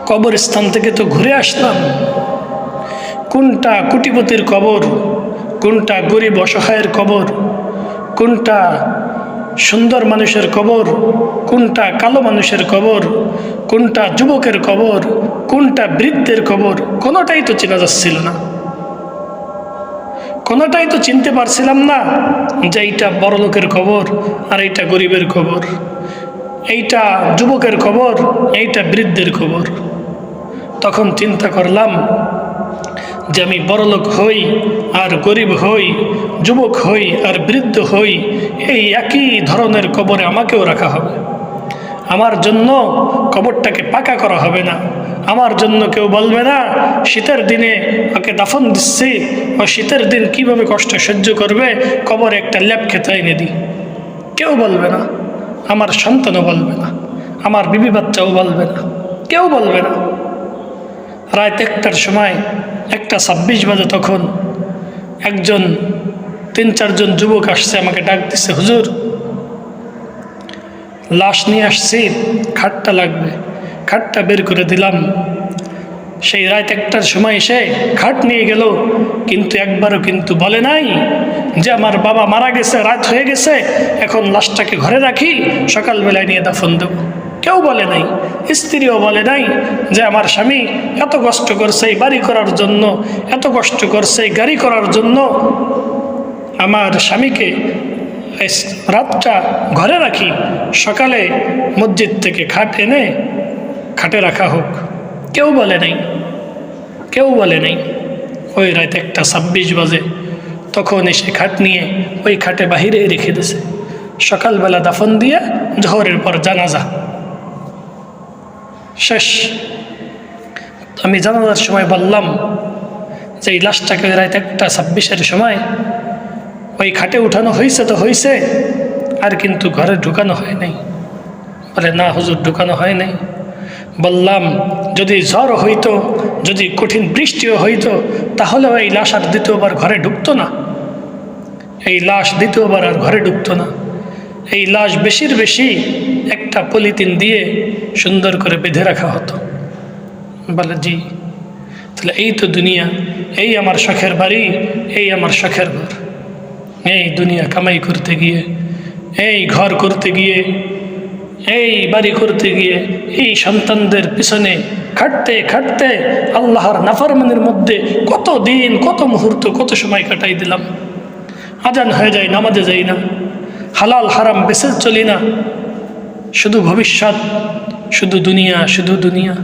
কবরস্থান থেকে তো ঘুরে আসলাম, কোনটা কোটিপতির কবর, কোনটা গরিব অসহায়ের কবর, কোনটা সুন্দর মানুষের কবর, কোনটা কালো মানুষের কবর, কোনটা যুবকের কবর, কোনটা বৃদ্ধের কবর, কোনোটাই তো চেনা যাচ্ছিল না। কোনোটাই তো চিনতে পারছিলাম না যে এইটা বড়লোকের কবর আর এইটা গরিবের কবর, এইটা যুবকের কবর, এইটা বৃদ্ধের কবর। তখন চিন্তা করলাম যে আমি বড়লোক হই আর গরিব হই, যুবক হই আর বৃদ্ধ হই, এই একই ধরনের কবরে আমাকেও রাখা হবে। আমার জন্য কবরটাকে পাকা করা হবে না। আমার জন্য কেউ বলবে না শীতের দিনে ওকে দাফন দিচ্ছি, ও শীতের দিন কিভাবে কষ্ট সহ্য করবে, কবরে একটা ল্যাপ খেতে এনে দিই। কেউ বলবে না, আমার সন্তানও বলবে না, আমার বিবি বাচ্চাও বলবে না, কেউ বলবে না। রাত 1টার সময়, 1:26 বাজে, তখন একজন 3-4 জন যুবক আসছে, আমাকে ডাক দিচ্ছে, হুজুর লাশ নিয়ে আসছি, খাটটা লাগবে। খাটটা বের করে দিলাম। সেই রাত 1টার সময় এসে খাট নিয়ে গেল, কিন্তু একবারও কিন্তু বলে নাই যে আমার বাবা মারা গেছে, রাত হয়ে গেছে, এখন লাশটাকে ঘরে রাখি, সকালবেলায় নিয়ে দাফন দেব। কেউ বলে নাই। স্ত্রীও বলে নাই যে আমার স্বামী এত কষ্ট করছে এই বাড়ি করার জন্য, এত কষ্ট করছে এই গাড়ি করার জন্য, আমার স্বামীকে রাতটা ঘরে রাখি, সকালে মসজিদ থেকে খাট এনে খাটে রাখা হোক। কেউ বলে নাই, কেউ বলে নাই। ওই রাত 1:26 বাজে তখন এসে খাট নিয়ে ওই খাটে বাহিরে রেখে দিয়েছে। সকালবেলা দাফন দিয়ে জোহরের পর জানাজা শেষ। আমি জানাজার সময় বললাম যে এই লাশটাকে রাত 1:26-এর সময় ওই খাটে উঠানো হয়েছে তো হয়েছে, আর কিন্তু ঘরে ঢুকানো হয় নাই। বলে না হুজুর, ঢুকানো হয় নাই। বললাম যদি ঝড় হইতো, যদি কঠিন বৃষ্টিও হইতো, তাহলেও এই লাশ আর দ্বিতীয়বার ঘরে ঢুকতো না। এই লাশ দ্বিতীয়বার আর ঘরে ঢুকতো না। এই লাশ বেশির বেশি একটা পলিথিন দিয়ে সুন্দর করে বেঁধে রাখা হতো। বলে জি। তাহলে এই তো দুনিয়া, এই আমার শখের বাড়ি, এই আমার শখের ঘর। এই দুনিয়া কামাই করতে গিয়ে, এই ঘর করতে গিয়ে, এই বাড়ি করতে গিয়ে, এই সন্তানদের পিছনে খাটতে খাটতে আল্লাহর নাফরমানির মধ্যে কত দিন, কত মুহূর্ত, কত সময় কাটাই দিলাম। আজান হয়ে যায়, নামাজে যাই না, হালাল হারাম বেঁচে চলি না, শুধু ভবিষ্যৎ, শুধু দুনিয়া, শুধু দুনিয়া।